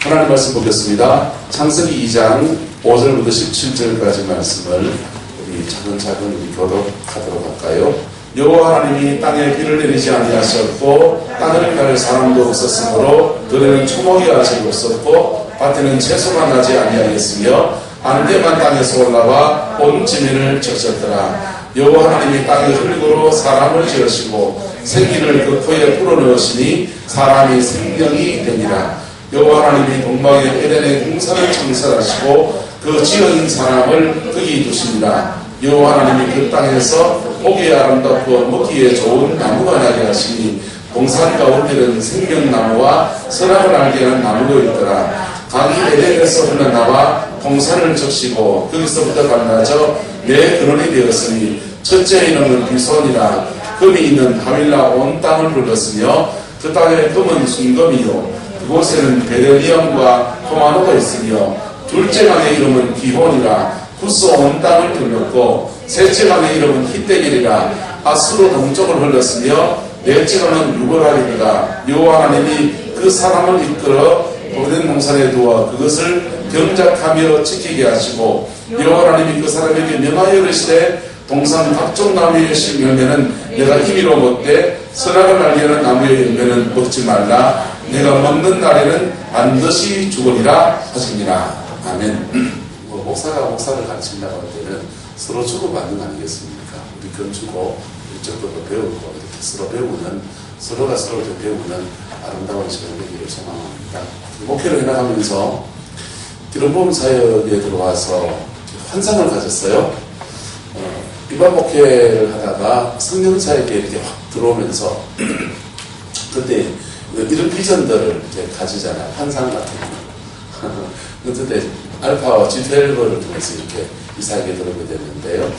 하나님 말씀 보겠습니다. 창세기 2장 5절부터 17절까지 말씀을 우리 차근차근 교독하도록 할까요? 여호와 하나님이 땅에 비를 내리지 아니하셨고 땅을 갈 사람도 없었으므로 들에는 초목이 아직 없었고 밭에는 채소가 나지 아니하였으며 안개만 땅에서 올라와 온 지면을 적셨더라. 여호와 하나님이 땅의 흙으로 사람을 지으시고 생기를 그 코에 불어넣으시니 사람이 생명이 되니라. 여호와 하나님이 동방의 에덴의 동산을 창설하시고 그 지은 사람을 거기 두시니라. 여호와 하나님이 그 땅에서 보기에 아름답고 먹기에 좋은 나무가 나게 하시니 동산 가운데는 생명나무와 선악을 알게 하는 나무도 있더라. 강이 에덴에서 흘러나와 동산을 적시고 거기서부터 갈라져 네 근원이 되었으니 첫째 이름은 비손이라. 금이 있는 하윌라 온 땅을 불렀으며 그 땅에 금은 순금이요 그곳에는 베델리엄과 토마노가 있으며 둘째 강의 이름은 기혼이라. 구스 온 땅을 불렀고 셋째 강의 이름은 히데길이라. 아수로 동쪽을 흘렀으며 넷째 강은 유브라리니라. 여호와 하나님이 그 사람을 이끌어 오덴 동산에 두어 그것을 경작하며 지키게 하시고 여호와 하나님이 그 사람에게 명하여 이르시되 동산 각종 나무의 열매는 내가 임의로 먹되 선악을 알게 하는 나무의 열매는 먹지 말라. 내가 먹는 날에는 반드시 죽으리라 하시니라. 아멘. 목사가 목사를 가르친다고 할 때는 서로 주고받는 거 아니겠습니까? 우리 건주고 이쪽도 배우고 이렇게 서로 배우는, 서로가 서로를 배우는 아름다운 시간이 되기를 소망합니다. 목회를 해나가면서 기름부음 사역에 들어와서 환상을 가졌어요. 일반 목회를 하다가 성령 사역에 이렇게 확 들어오면서 그때 이런 비전들을 이제 가지잖아요. 환상 같은 거. 그때 알파와 G12를 통해서 이렇게 이 사역에 들어오게 됐는데요.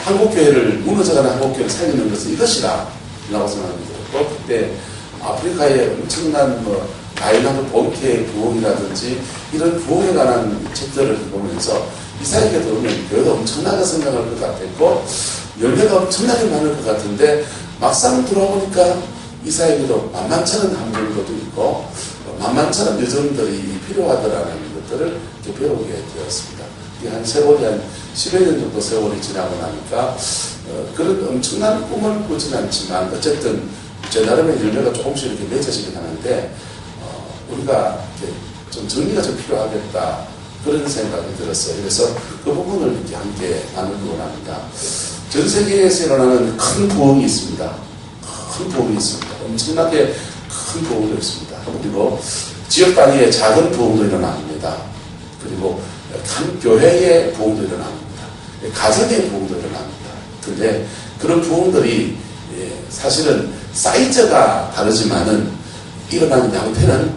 한국교회를, 무너져가는 한국교회를 살리는 것은 이것이다 라고 생각합니다. 또 그때 아프리카의 엄청난 아일랜드 본캐의 부흥이라든지 이런 부흥에 관한 책들을 보면서 이 사역에 들어오면 교회가 엄청나게 생각할 것 같았고 열매가 엄청나게 많을 것 같은데 막상 들어보니까 이 사역에도 만만찮은 함정도 있고 만만찮은 여정들이 필요하더라는 것들을 이렇게 배우게 되었습니다. 한 세월이 한 10여 년 정도 세월이 지나고 나니까 그런 엄청난 꿈을 꾸지는 않지만 어쨌든 제 나름의 열매가 조금씩 이렇게 맺어지긴 하는데 우리가 이렇게 좀 정리가 좀 필요하겠다 그런 생각이 들었어요. 그래서 그 부분을 이렇게 함께 나누기 원합니다. 전 세계에서 일어나는 큰 부흥이 있습니다. 큰 부흥이 있습니다. 엄청나게 큰 부흥도 있습니다. 그리고 지역 단위의 작은 부흥도 일어납니다. 그리고 한 교회의 부흥도 일어납니다. 가정의 부흥도 일어납니다. 근데 그런 부흥들이 사실은 사이즈가 다르지만은 일어나는 양태는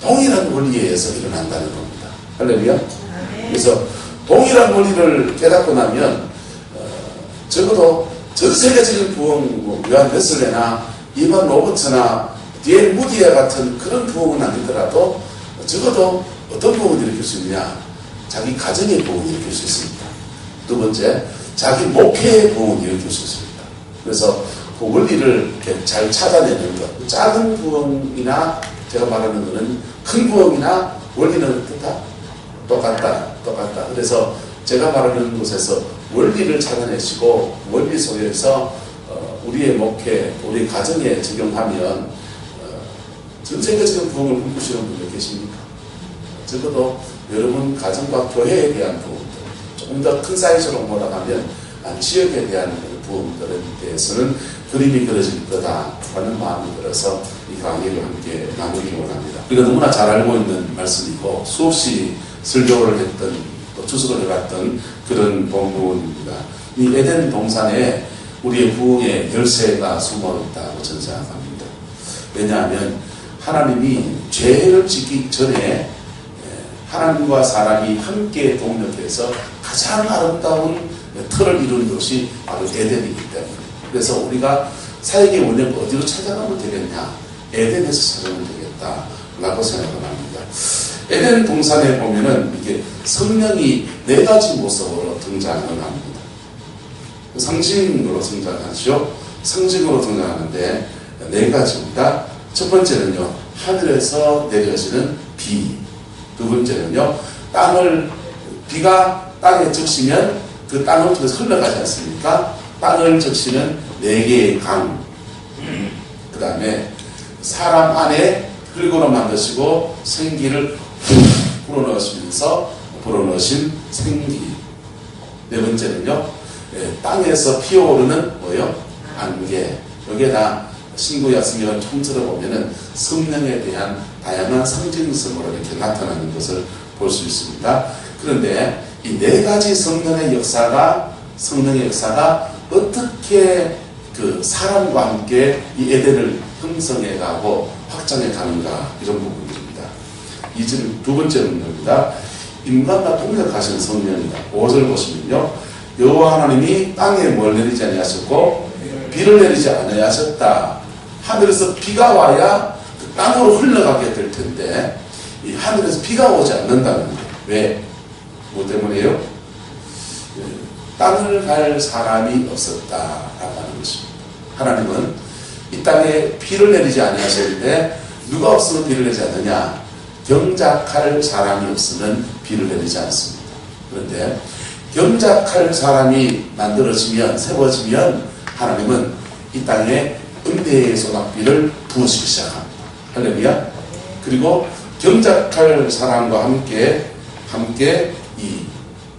동일한 원리에 의해서 일어난다는 겁니다. 할렐루야. 그래서 동일한 원리를 깨닫고 나면 적어도 전 세계적인 부흥, 요한 웨슬레나 이반 로버츠나 디엘 무디아 같은 그런 부흥은 아니더라도 적어도 어떤 부흥을 일으킬 수 있냐? 자기 가정의 부흥을 일으킬 수 있습니다. 두 번째, 자기 목회의 부흥을 일으킬 수 있습니다. 그래서 그 원리를 이렇게 잘 찾아내는 것. 작은 부흥이나 제가 말하는 것은 큰 부흥이나 원리는 똑같다. 그래서 제가 말하는 곳에서 원리를 찾아내시고 원리 속에서 우리의 목회, 우리 가정에 적용하면 전 세계적인 부흥을 꿈꾸시는 분들 계십니까? 적어도 여러분 가정과 교회에 대한 부흥들, 조금 더 큰 사이즈로 몰아가면 지역에 대한 부흥들에 대해서는 그림이 그려질 거다라는 마음이 들어서 이 강의를 함께 나누기 원합니다. 우리가 너무나 잘 알고 있는 말씀이고 수없이 설교를 했던 또 주석을 해봤던 그런 본문입니다. 이 에덴 동산에 우리의 부흥의 열쇠가 숨어있다고 저는 생각합니다. 왜냐하면 하나님이 죄를 짓기 전에 하나님과 사람이 함께 동력해서 가장 아름다운 틀을 이루는 것이 바로 에덴이기 때문에 그래서 우리가 사역의 원형을 어디로 찾아가면 되겠냐? 에덴에서 찾아가면 되겠다라고 생각을 합니다. 에덴 동산에 보면은 이게 성령이 네 가지 모습으로 등장을 합니다. 상징으로 등장하죠. 상징으로 등장하는데 네 가지입니다. 첫 번째는요, 하늘에서 내려지는 비. 두 번째는요, 비가 땅에 적시면 그 땅을 통해서 흘러가지 않습니까? 땅을 적시는 4개의 강, 그 다음에 사람 안에 흙으로 만드시고 생기를 불어넣으신 생기. 네 번째는요, 땅에서 피어오르는 뭐요? 안개. 여기에 다 신구약 성경을 통틀어 보면은 성령에 대한 다양한 상징성으로 이렇게 나타나는 것을 볼 수 있습니다. 그런데 이 4가지 성령의 역사가 어떻게 그 사람과 함께 이 에덴을 형성해 가고 확장해 가는가, 이런 부분입니다. 이제는 두 번째 문제입니다. 인간과 동역하시는 성령입니다. 5절 보시면요, 여호와 하나님이 땅에 뭘 내리지 아니하셨고 비를 내리지 아니하셨다. 하늘에서 비가 와야 그 땅으로 흘러가게 될 텐데 이 하늘에서 비가 오지 않는다는 거예요. 왜? 뭐 때문에요? 땅을 갈 사람이 없었다라고 하는 것입니다. 하나님은 이 땅에 비를 내리지 아니하셨는데 누가 없으면 비를 내지 않느냐? 경작할 사람이 없으면 비를 내리지 않습니다. 그런데 경작할 사람이 만들어지면, 세워지면 하나님은 이 땅에 은혜의 소낙비를 부으시기 시작합니다. 할렐루야. 그리고 경작할 사람과 함께 이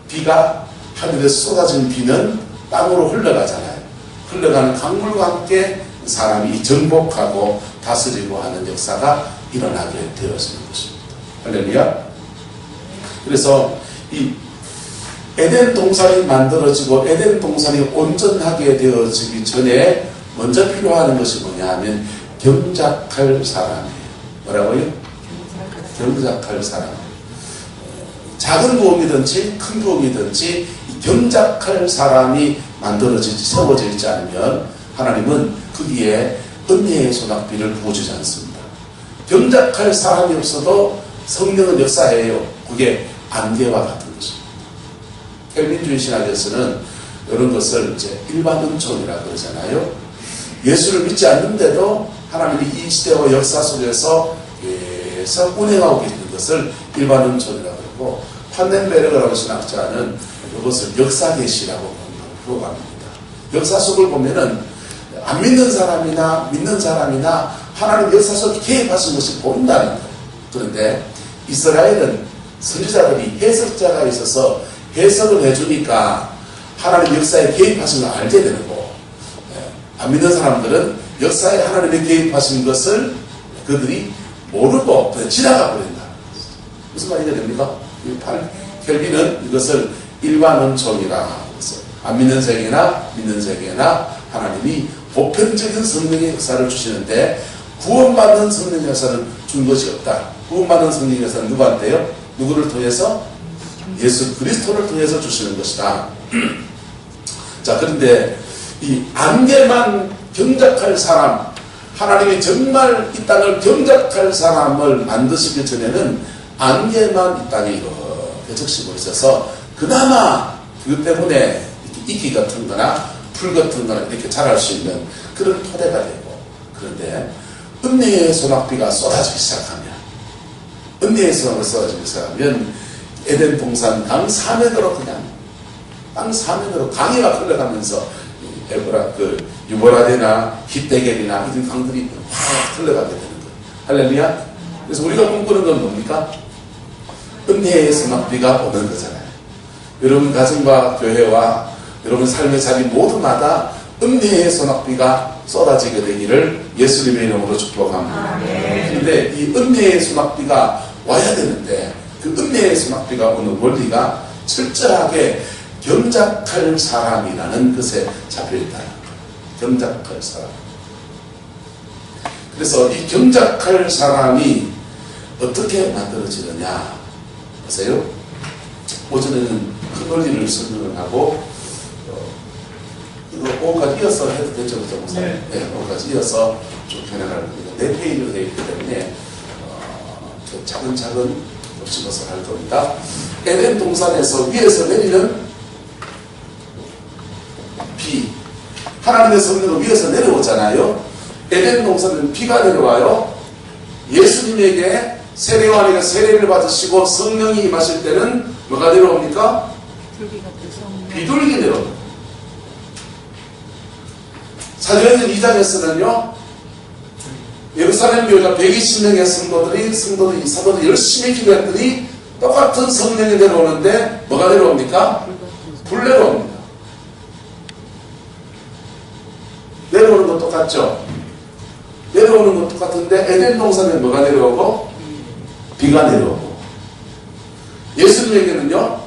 비가, 하늘에서 쏟아진 비는 땅으로 흘러가잖아요. 흘러가는 강물과 함께 사람이 정복하고 다스리고 하는 역사가 일어나게 되어지는 것입니다. 할렐루야. 그래서 이 에덴 동산이 만들어지고 에덴 동산이 온전하게 되어지기 전에 먼저 필요한 것이 뭐냐 하면 경작할 사람이에요. 뭐라고요? 경작할 사람. 작은 부흥이든지 큰 부흥이든지 경작할 사람이 만들어지지, 세워져 있지 않으면 하나님은 거기에 은혜의 소낙비를 부어주지 않습니다. 경작할 사람이 없어도 성령은 역사해요. 그게 안개와 같은 것입니다. 켈빈주의 신학에서는 이런 것을 이제 일반론적이라고 그러잖아요. 예수를 믿지 않는데도 하나님이 이 시대와 역사 속에서 계속 운행하고 계시는 것을 일반론적이라고 그러고, 판넨베르그라고 신학자는 이것을 역사계시라고 부르합니다. 역사 속을 보면은 안 믿는 사람이나 믿는 사람이나 하나님 역사 속에 개입하신 것이 보인다는 거예요. 그런데 이스라엘은 선지자들이 해석자가 있어서 해석을 해주니까 하나님 역사에 개입하신 걸 알게 되는 거고, 안 믿는 사람들은 역사에 하나님이 개입하신 것을 그들이 모르고 그냥 지나가 버린다. 무슨 말이 됩니까? 켈빈은 이것을 일반론적이라 했어요. 안 믿는 세계나 믿는 세계나 하나님이 보편적인 성령의 역사를 주시는데 구원받는 성령의 역사를 준 것이 없다. 구원받는 성령의 역사는 누구한테요? 누구를 통해서? 예수 그리스도를 통해서 주시는 것이다. 자, 그런데 이 안개만 경작할 사람, 하나님이 정말 이 땅을 경작할 사람을 만드시기 전에는 안개만 이 땅에 이렇게 적시고 있어서 그나마 그것 때문에 이끼 같은 거나 풀 같은 거나 이렇게 자랄 수 있는 그런 토대가 되고, 그런데 은혜의 소낙비가 쏟아지기 시작하면, 은혜의 소낙비가 쏟아지기 시작하면 에덴 동산 땅 사면으로 그냥 땅 사면으로 강이가 흘러가면서 유보라데나 히데겔이나 이런 강들이 확 흘러가게 되는 거예요. 할렐루야. 그래서 우리가 꿈꾸는 건 뭡니까? 은혜의 소낙비가 오는 거잖아요. 여러분 가정과 교회와 여러분 삶의 자리 모두마다 은혜의 소낙비가 쏟아지게 되기를 예수님의 이름으로 축복합니다. 그런데 이 은혜의 소낙비가 와야 되는데 그 은혜의 소낙비가 오는 원리가 철저하게 경작할 사람이라는 것에 잡혀있다. 경작할 사람. 그래서 이 경작할 사람이 어떻게 만들어지느냐 보세요. 오전에는 큰 원리를 설명을 하고 이거 5까지 이어서 해도 되죠, 그죠? 네. 5까지 이어서 쭉 해나갈 겁니다. 4페이지로 되어 있기 때문에 차근차근 겹치면서 할 겁니다. 에덴 동산에서 위에서 내리는 비, 하나님의 성령은 위에서 내려오잖아요. 에덴 동산은 비가 내려와요. 예수님에게 세례요한이가 세례를 받으시고 성령이 임하실 때는 뭐가 내려옵니까? 비둘기 내려옵니다. 사도행전 2장에서는요, 예루살렘 교회가 120명의 성도들이 사도들이 열심히 기도했더니 똑같은 성령이 내려오는데 뭐가 내려옵니까? 불 내려옵니다. 내려오는 건 똑같죠? 내려오는 건 똑같은데 에덴 동산에 뭐가 내려오고? 비가 내려오고, 예수님에게는요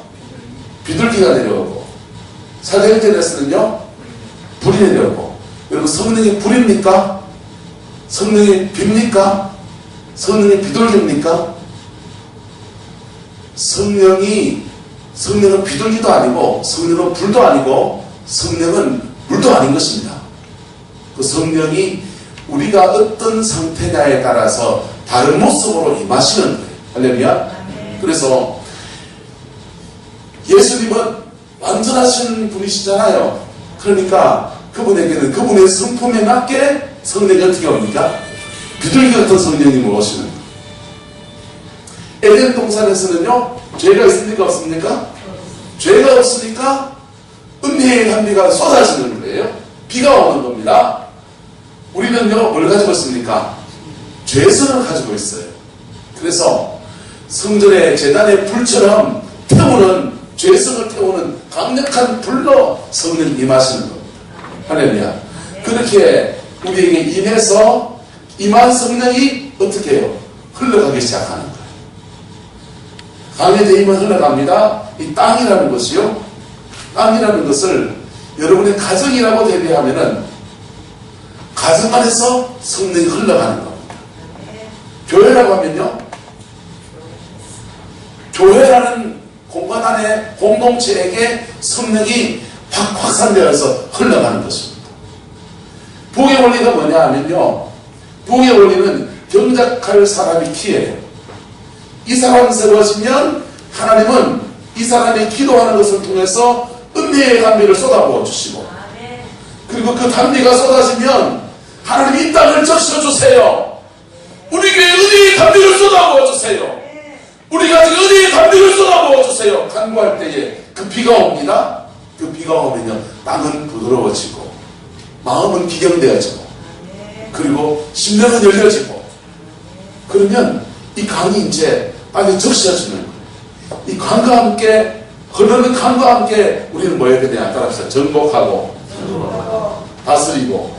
비둘기가 내려오고, 사도행전에서는요 불이 내려오고. 여러분, 성령이 불입니까? 성령이 빕니까? 성령이 비둘기입니까? 성령은 비둘기도 아니고, 성령은 불도 아니고, 성령은 물도 아닌 것입니다. 그 성령이 우리가 어떤 상태냐에 따라서 다른 모습으로 임하시는 거예요. 할렐루야. 그래서 예수님은 완전하신 분이시잖아요. 그러니까 그분에게는 그분의 성품에 맞게 성령이 어떻게 옵니까? 비둘기 같은 성령이 오시는 거예요. 에덴 동산에서는요, 죄가 있습니까? 없습니까? 죄가 없으니까 은혜의 한비가 쏟아지는 거예요. 비가 오는 겁니다. 우리는요, 뭘 가지고 있습니까? 죄성을 가지고 있어요. 그래서 성전의 제단의 불처럼 죄성을 태우는 강력한 불로 성령이 임하시는 겁니다. 할렐루야. 그렇게 우리에게 임해서 임한 성령이 어떻게 해요? 흘러가기 시작하는 거예요. 강에 대임은 흘러갑니다. 이 땅이라는 것이요, 땅이라는 것을 여러분의 가정이라고 대비하면은 가정 안에서 성령이 흘러가는 겁니다. 교회라고 하면요, 교회라는 공간 안에 공동체에게 성령이 확산되어서 흘러가는 것입니다. 부의 원리가 뭐냐 하면요, 부의 원리는 경작할 사람이 키예요. 이 사람이 세워지면 하나님은 이 사람이 기도하는 것을 통해서 은혜의 단비를 쏟아부어 주시고, 그리고 그 단비가 쏟아지면 하나님 이 땅을 적셔주세요. 우리 교회에 은혜의 단비를 쏟아부어 주세요. 우리 가정에 은혜의 단비를 쏟아부어 주세요. 간구할 때에 그 비가 옵니다. 그 비가 오면요, 땅은 부드러워지고, 마음은 기경되어지고, 그리고 심령은 열려지고, 그러면 이 강이 이제 땅에 적셔지는 거예요. 이 강과 함께, 흐르는 강과 함께 우리는 뭐 해야 되냐? 따라합시다. 정복하고, 다스리고,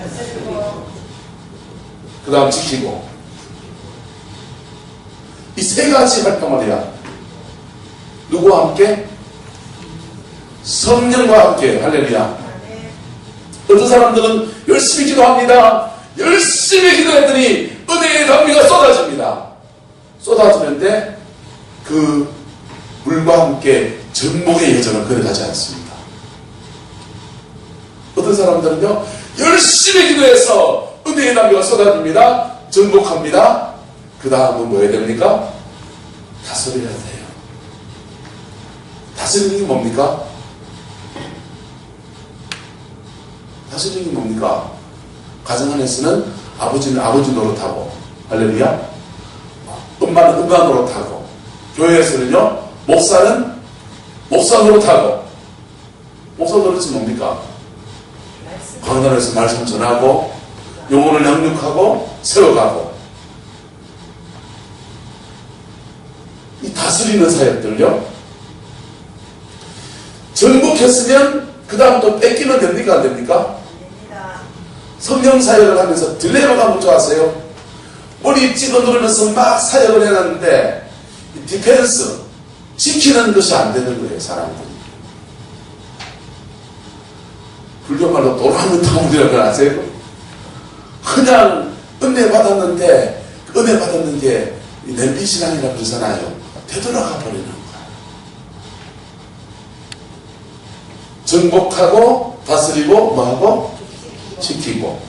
그 다음 지키고. 이 세 가지 활동을 해야. 누구와 함께? 성령과 함께. 할렐루야. 어떤 사람들은 열심히 기도합니다. 열심히 기도했더니 은혜의 단비가 쏟아집니다. 쏟아지는데 그 물과 함께 정복의 여정을 걸어가지 않습니다. 어떤 사람들은요, 열심히 기도해서 은혜의 단비가 쏟아집니다. 정복합니다. 그 다음은 뭐 해야 됩니까? 다스려야 돼요. 다스리는 게 뭡니까? 다스리는 게 뭡니까? 가정 안에서는 아버지는 아버지 노릇하고, 할렐루야. 엄마는 엄마 노릇하고, 교회에서는요, 목사는 목사 노릇하고. 목사 노릇이 뭡니까? 강단에서 말씀 전하고, 영혼을 양육하고, 세워가고. 이 다스리는 사역들요, 정복했으면 그 다음 또 뺏기면 됩니까? 안 됩니까? 성령 사역을 하면서 딜레마가 뭔지 아세요? 머리 찍어 누르면서 막 사역을 해놨는데 디펜스, 지키는 것이 안 되는 거예요, 사람들이. 불교말로 도라는 타물이라고 아세요? 그냥 은혜 받았는데, 그 은혜 받았는 게 냄비신앙이라고 그러잖아요. 되돌아가 버리는 거예요. 정복하고, 다스리고, 뭐하고? 지키고.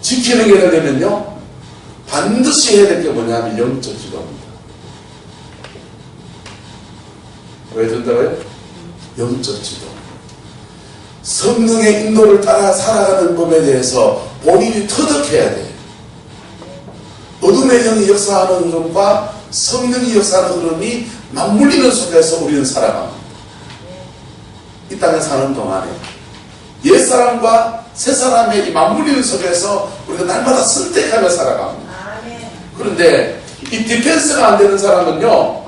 지키는 게 되려면요, 반드시 해야 될 게 뭐냐면 영적 기도입니다. 왜 된다고요? 영적 기도. 성령의 인도를 따라 살아가는 법에 대해서 본인이 터득해야 돼요. 어둠의 영이 역사하는 흐름과 성령이 역사하는 흐름이 맞물리는 속에서 우리는 살아갑니다. 이 땅에 사는 동안에 옛사람과 새사람의 이 맞물리는 속에서 우리가 날마다 선택하며 살아갑니다. 그런데 이 디펜스가 안 되는 사람은요,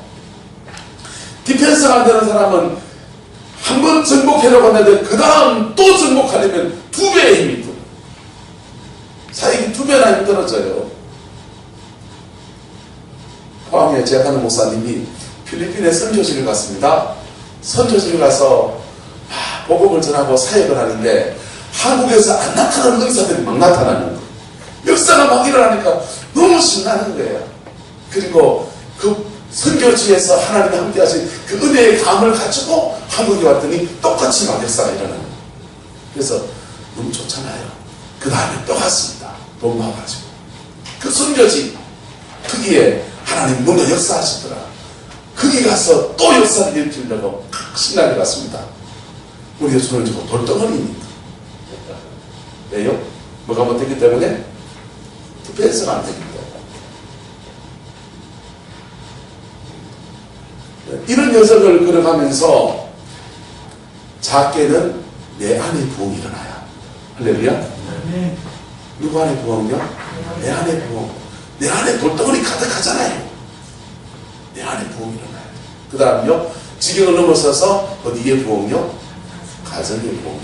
디펜스가 안 되는 사람은 한 번 정복하려고 하는데 그 다음 또 정복하려면 2배의 힘이 들어요. 사역이 2배나 힘들어져요. 포항에 제가하는 목사님이 필리핀에 선교지를 갔습니다. 선교지를 가서 복음을 전하고 사역을 하는데 한국에서 안 나타나는 의사들이 막 나타나는 거예요. 역사가 막 일어나니까 너무 신나는 거예요. 그리고 그 선교지에서 하나님이 함께하신 그 은혜의 감을 가지고 한국에 왔더니 똑같이 막 역사가 일어나는 거예요. 그래서 너무 좋잖아요. 그 다음에 또 갔습니다. 돈 모아가지고 그 선교지 거기에 하나님 뭔가 역사하시더라. 거기 가서 또 역사를 일으키려고 신나게 갔습니다. 우리가 손을 쥐고 돌덩어리입니다. 왜요? 뭐가 못했기 때문에? 디펜스가 안 되기 때문에. 이런 여정을 걸어가면서 작게는 내 안에 부흥이 일어나요. 할렐루야. 누구 안에 부흥이요? 내 안에 부흥. 내 안에 돌덩어리 가득하잖아요. 내 안에 부흥이 일어나요. 그 다음요, 지경을 넘어서서 어디에 부흥이요? 가정에 부흥이 일어나요.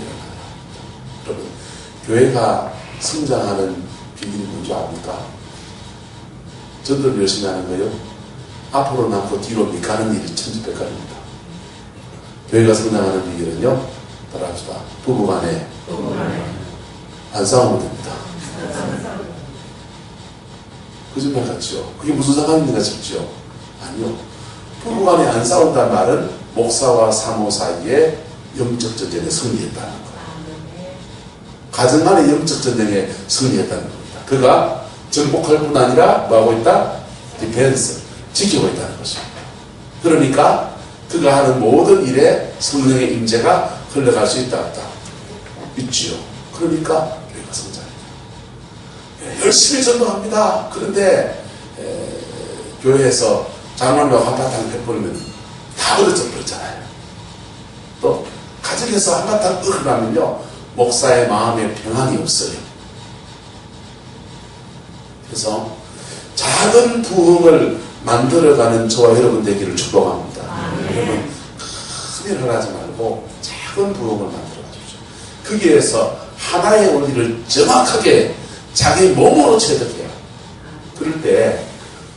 여러분, 교회가 성장하는 비밀이 뭔지 압니까? 전도를 열심히 하는 거예요. 앞으로 남고 뒤로 미가는 일이 천지백관입니다. 교회가 성장하는 비결은요, 따라합시다. 부부간에 안 싸우면 됩니다. 거짓말 같죠? 그게 무슨 상관인가 싶죠? 아니요. 부부간에 안 싸운다는 말은 목사와 사모 사이에 영적 전쟁에 승리했다는 거예요. 가정 간의 영적 전쟁에 승리했다는 겁니다. 그가 정복할 뿐 아니라 뭐하고 있다? 디펜스, 지키고 있다는 것입니다. 그러니까 그가 하는 모든 일에 성령의 임재가 흘러갈 수 있다 없다? 있지요. 그러니까 교회가 성장해요. 열심히 전도합니다. 그런데 교회에서 장로님과 한바탕 해버리면 다 어려져 버렸잖아요. 또 가정에서 한바탕 으르나면요, 목사의 마음에 평안이 없어요. 그래서 작은 부흥을 만들어가는 저와 여러분 되기를 축복합니다. 여러분, 큰 일을 하지 말고 작은 부흥을 만들어 가십시오. 거기에서 하나의 원리를 정확하게 자기 몸으로 체득해요. 그럴 때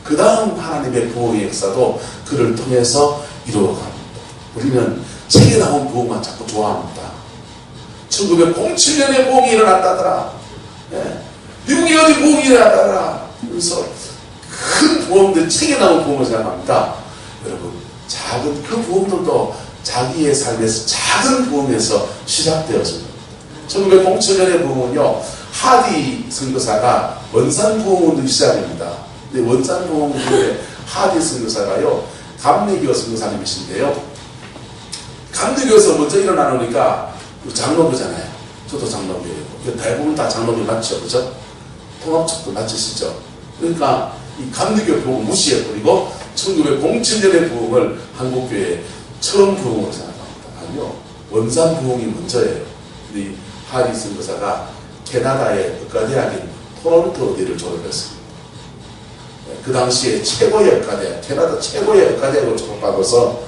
그 다음 하나님의 부흥의 역사도 그를 통해서 이루어갑니다. 우리는 책에 나온 부흥만 자꾸 좋아합니다. 1907년에 부흥이 일어났다더라. 미국이 어디 부흥이 일어났다더라. 그래서 큰 부흥들, 책에 나온 부흥을 생각합니다. 여러분, 작은 그 부흥들도 자기의 삶에서 작은 부흥에서 시작되었습니다. 1907년의 부흥은요, 하디 선교사가 원산 부흥을 시작합니다. 근데 원산 부흥의 하디 선교사가요, 감리교 선교사님이신데요, 감리교에서 먼저 일어나니까 장로교잖아요. 저도 장로교예요. 대부분 다 장로교 맞죠, 그죠? 통합적도 맞으시죠? 그러니까 이 감리교 부흥을 무시해버리고 1907년의 부흥을 한국교회에 처음 부흥으로 생각합니다. 아니요, 원산 부흥이 먼저예요. 이 하디 선교사가 캐나다의 의과대학인 토론토 어디를 졸업했습니다. 그 당시에 최고의 의과대학, 캐나다 최고의 의과대학을 졸업하고서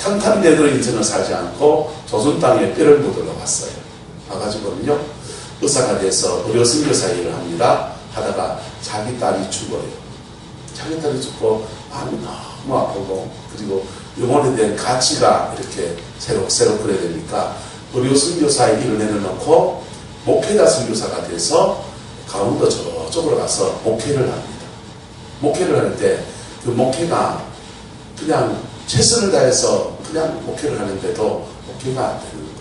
탄탄대로 인생을 살지 않고 조선 땅에 뼈를 묻으러 왔어요. 와가지고는요, 의사가 돼서 의료 선교사 일을 합니다. 하다가 자기 딸이 죽어요. 자기 딸이 죽고 마음이 너무 아프고, 그리고 영혼에 대한 가치가 이렇게 새록 그래야 되니까 의료 선교사의 일을 내려놓고 목회자 선교사가 돼서 강원도 저쪽으로 가서 목회를 합니다. 목회를 할 때 그 목회가 그냥 최선을 다해서 그냥 목회를 하는데도 목회가 안 되는 거예요.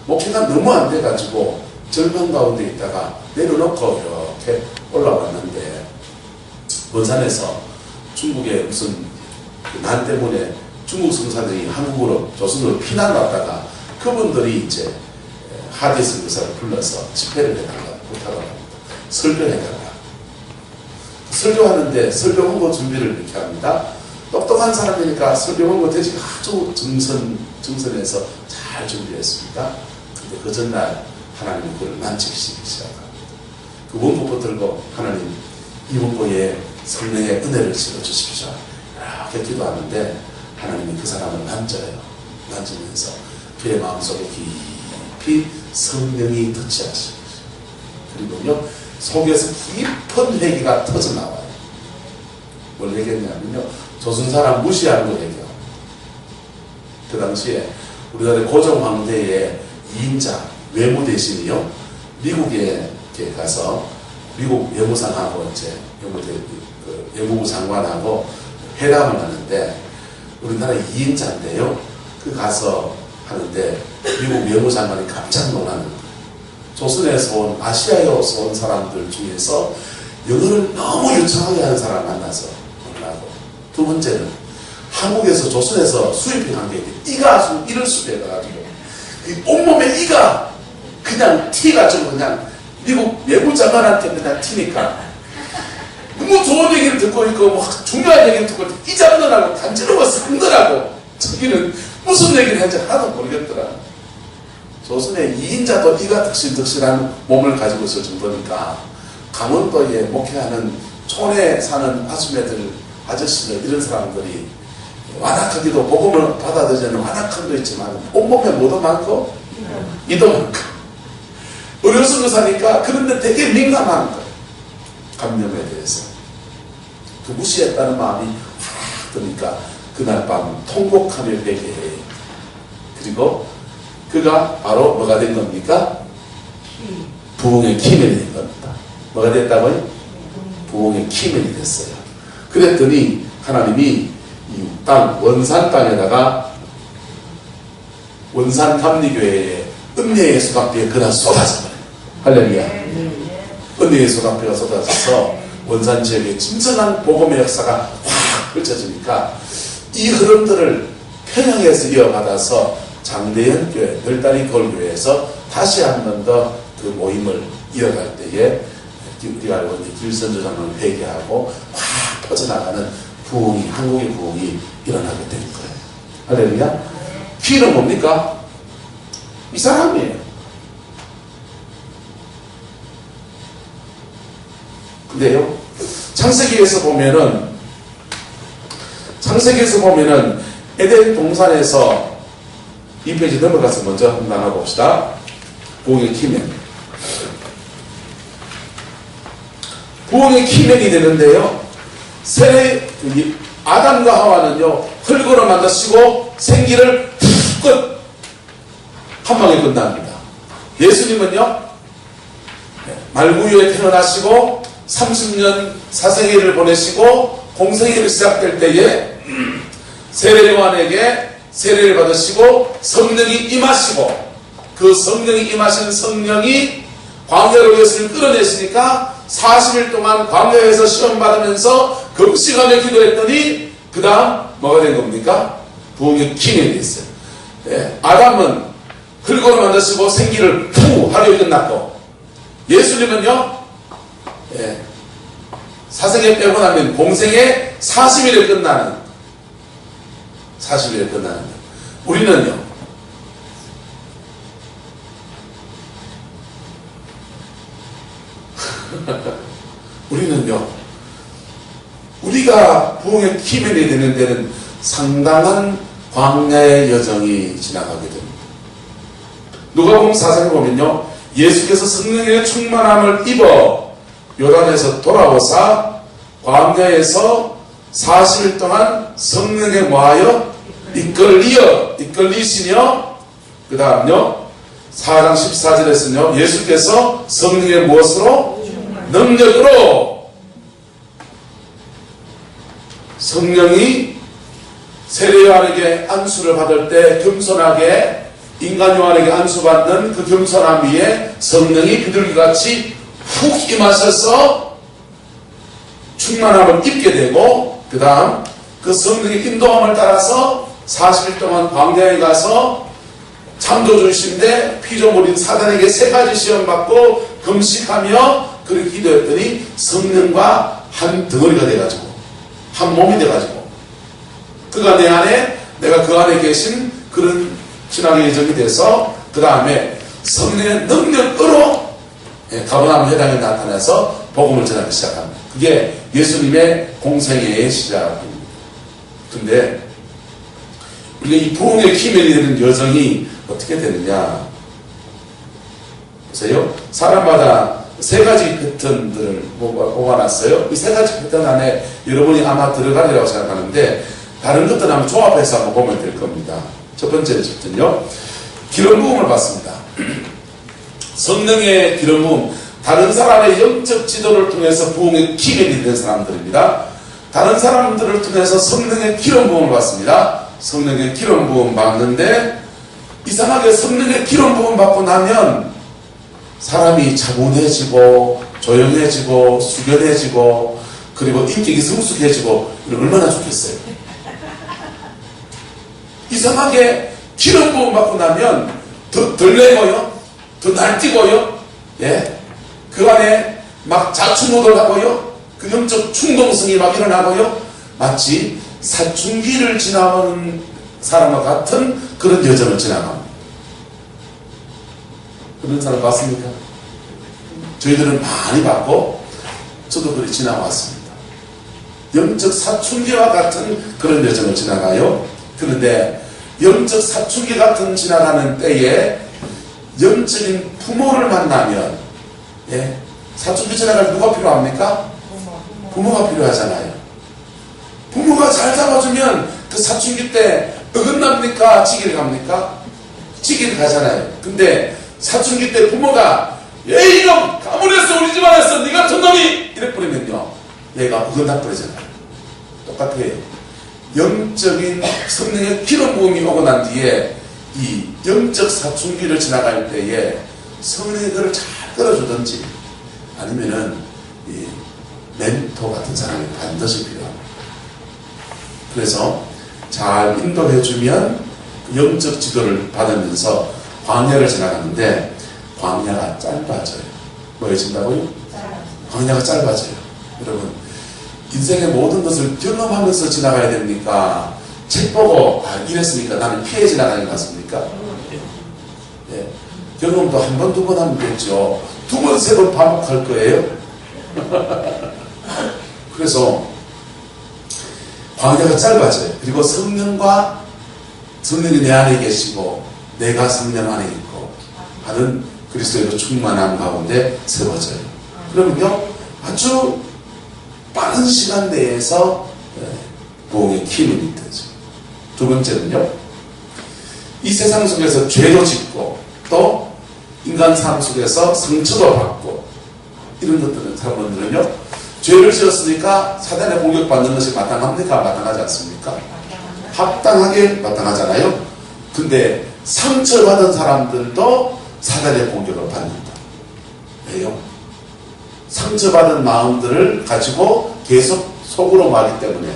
목회가 너무 안 돼가지고 절망 가운데 있다가 내려놓고 이렇게 올라왔는데, 원산에서 중국에 무슨 난 때문에 중국 성사들이 한국으로, 조선으로 피난 왔다가 그분들이 이제 하디 선교사를 불러서 집회를 해달라, 부탁을 합니다. 설교해달라. 설교하는데 설교 홍보 준비를 이렇게 합니다. 똑똑한 사람이니까 설교 홍보 대책 아주 정선해서 잘 준비했습니다. 근데 그 전날 하나님이 그걸 만지시기 시작합니다. 그 원고부 들고 하나님 이 원고에 성령의 은혜를 실어 주십시오. 이렇게 기도하는데 하나님이 그 사람을 만져요. 만지면서 그의 마음속에 깊이 성령이 터치하시고 그리고요 속에서 깊은 회개가 터져나와요. 뭘 회개했냐면요 조선사람 무시하는 거 회개요. 그 당시에 우리나라 고종 황제의 2인자 외무 대신이요 미국에 가서 미국 외무상하고 이제 외무부 장관하고 회담을 하는데 우리나라 2인자인데요 그 가서 하는데 미국 외무장관이 깜짝 놀라는 거예요. 조선에서 온 아시아에서 온 사람들 중에서 영어를 너무 유창하게 하는 사람 만나서 놀라고 두 번째는 한국에서 조선에서 수입해 간 게 이가 이를 수입해가지고 온몸에 이가 그냥 티가 좀 그냥 미국 외무장관한테 그냥 티니까 너무 좋은 얘기를 듣고 있고 뭐 중요한 얘기를 듣고 이 장난하고 간지러워 상들하고 저기는 무슨 얘기를 하는지 하나도 모르겠더라. 조선의 2인자도 이가 득실득실한 몸을 가지고 있을 정도니까 강원도에 목회하는 촌에 사는 아줌매들 아저씨들 이런 사람들이 완악하기도 복음을 받아들이는 완악함도 있지만 온몸에 뭐도 많고 이도 많고 어려서 사니까 그런데 되게 민감한 거예요. 감염에 대해서 그 무시했다는 마음이 확 드니까 그날 밤 통곡하며 회개해요. 그리고 그가 바로 뭐가 된 겁니까? 부흥의 키맨이 된 겁니다. 뭐가 됐다고요? 부흥의 키맨이 됐어요. 그랬더니 하나님이 이 땅 원산 땅에다가 원산 감리교회에 은혜의 소각비에 그날 쏟아져버려요. 할렐루야. 은혜의 소각비가 쏟아져서 원산 지역에 진정한 복음의 역사가 확 펼쳐지니까 이 흐름들을 평양에서 이어받아서 장대현 교회, 널다리 걸교회에서 다시 한 번 더 그 모임을 이어갈 때에 우리가 알고 있는 길선조 장로를 회개하고 확 퍼져나가는 부흥이, 한국의 부흥이 일어나게 된 거예요. 할렐루야. 귀는 뭡니까? 이 사람이에요. 근데요, 창세기에서 보면은 에덴 동산에서 2페이지 넘어가서 먼저 한번 나눠봅시다. 부흥의 키맨. 부흥의 키맨이 되는데요. 아담과 하와는요, 흙으로 만드시고 생기를 끝! 한 방에 끝납니다. 예수님은요, 말구유에 태어나시고 30년 사생애를 보내시고 공생애를 시작될 때에 세례요한에게 세례를 받으시고 성령이 임하시고 그 성령이 임하신 성령이 광야로 예수를 끌어내시니까 40일 동안 광야에서 시험받으면서 금식하며 기도했더니 그 다음 뭐가 된 겁니까? 부흥의 키맨이 됐어요. 네. 아담은 흙으로 만드시고 생기를 푸 하루에 끝났고 예수님은요 네. 사생애 빼고 나면 공생애 40일에 끝나는 40일에 끝나는 우리는요 우리가 부흥의 키맨이 되는 데는 상당한 광야의 여정이 지나가게 됩니다. 누가복음 4장에 보면요 예수께서 성령의 충만함을 입어 요단에서 돌아오사 광야에서 40일 동안 성령에 뭐하여 이끌리시며 그 다음요 4장 14절에서는요 예수께서 성령의 무엇으로? 능력으로 성령이 세례요한에게 안수를 받을 때 겸손하게 인간 요한에게 안수받는 그 겸손함 위에 성령이 비둘기같이 훅 임하셔서 충만함을 입게 되고 그 다음 그 성령의 인도함을 따라서 40일 동안 광야에 가서 창조주이신데 피조물인 사단에게 3가지 시험받고 금식하며 그렇게 기도했더니 성령과 한 덩어리가 돼가지고 한 몸이 돼가지고 그가 내 안에 내가 그 안에 계신 그런 신앙의 여정이 돼서 그 다음에 성령의 능력으로 가버나움 회당에 나타나서 복음을 전하기 시작합니다. 그게 예수님의 공생애의 시작입니다. 근데 우리가 이 부흥의 키맨이 되는 여정이 어떻게 되느냐 보세요. 사람마다 세 가지 패턴들을 모아놨어요. 이 세 가지 패턴 안에 여러분이 아마 들어가리라고 생각하는데 다른 것들 한번 조합해서 한번 보면 될 겁니다. 첫 번째는요, 기름 부음을 받습니다. 성령의 기름 부음, 다른 사람의 영적 지도를 통해서 부흥의 키맨이 된 사람들입니다. 다른 사람들을 통해서 성령의 기름 부음을 받습니다. 성령의 기름 부음 받는데 이상하게 성령의 기름 부음 받고 나면 사람이 차분해지고 조용해지고 숙연해지고 그리고 인격이 성숙해지고 얼마나 좋겠어요. 이상하게 기름 부음 받고 나면 덜 내고요, 더 날뛰고요, 그 안에 막 자충우돌하고요, 그 영적 충동성이 막 일어나고요, 마치 사춘기를 지나가는 사람과 같은 그런 여정을 지나갑니다. 그런 사람 봤습니까? 저희들은 많이 봤고 저도 그렇게 지나왔습니다. 영적 사춘기와 같은 그런 여정을 지나가요. 그런데 영적 사춘기 같은 지나가는 때에 영적인 부모를 만나면 사춘기 지나갈 누가 필요합니까? 부모가 필요하잖아요. 부모가 잘 잡아주면 그 사춘기 때 어긋납니까? 지길 갑니까? 지길 가잖아요. 근데 사춘기 때 부모가 에이 이놈 가문에서 우리 집안에서 네가 같은 놈이 이래 버리면요 얘가 어긋나 버리잖아요. 똑같아요. 영적인 성령의 기름 부음이 오고 난 뒤에 이 영적 사춘기를 지나갈 때에 성령의 그를 잘 끌어주든지 아니면은 이 멘토 같은 사람이 반드시 필요합니다. 그래서 잘 인도해주면 영적 지도를 받으면서 광야를 지나가는데 광야가 짧아져요. 뭐해진다고요? 광야가 짧아져요. 여러분 인생의 모든 것을 경험하면서 지나가야 됩니까? 책 보고 이랬으니까 나는 피해 지나가는 것 같습니까? 경험도 한 번, 두 번 하면 되죠. 두 번, 세 번 반복할 거예요. 그래서 광야가 짧아져요. 그리고 성령과 성령이 내 안에 계시고 내가 성령 안에 있고 하는 그리스도의 충만함 가운데 세워져요. 그러면요 아주 빠른 시간 내에서 부흥의 키맨이 되죠. 두 번째는요, 이 세상 속에서 죄도 짓고 또 인간 삶 속에서 상처도 받고 이런 것들은 사람들은요 죄를 지었으니까 사단의 공격받는 것이 마땅합니까? 마땅하지 않습니까? 합당하게 마땅하잖아요. 근데 상처받은 사람들도 사단의 공격을 받는다. 왜요? 상처받은 마음들을 가지고 계속 속으로 말하기 때문에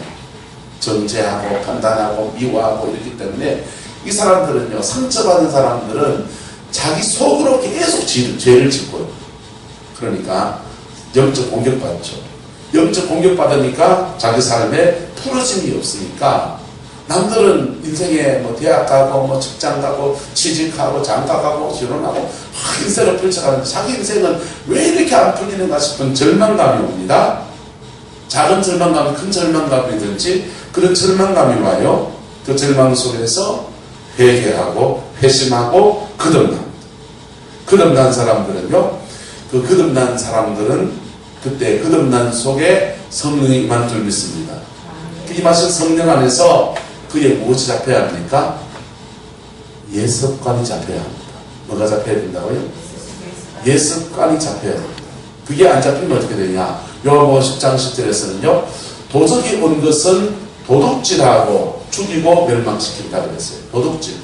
정죄하고 판단하고 미워하고 이렇기 때문에 이 사람들은요, 상처받은 사람들은 자기 속으로 계속 죄를 짓고요. 그러니까 영적 공격받죠. 영적 공격받으니까 자기 삶에 풀어짐이 없으니까 남들은 인생에 뭐 대학 가고 뭐 직장 가고 취직하고 장가 가고 결혼하고 인생을 펼쳐가는데 자기 인생은 왜 이렇게 안 풀리는가 싶은 절망감이 옵니다. 작은 절망감, 큰 절망감이든지 그런 절망감이 와요. 그 절망 속에서 회개하고 회심하고 거듭납니다. 거듭난 사람들은요, 그 거듭난 사람들은 그때 거듭난 속에 성령이 임한 줄 믿습니다. 임하신 성령 안에서 그의 무엇이 잡혀야 합니까? 예습관이 잡혀야 합니다. 뭐가 잡혀야 된다고요? 예습관이 잡혀야 됩니다. 그게 안 잡히면 어떻게 되냐? 요한복음 10장 10절에서는요, 도적이 온 것은 도둑질하고 죽이고 멸망시킨다 그랬어요. 도둑질.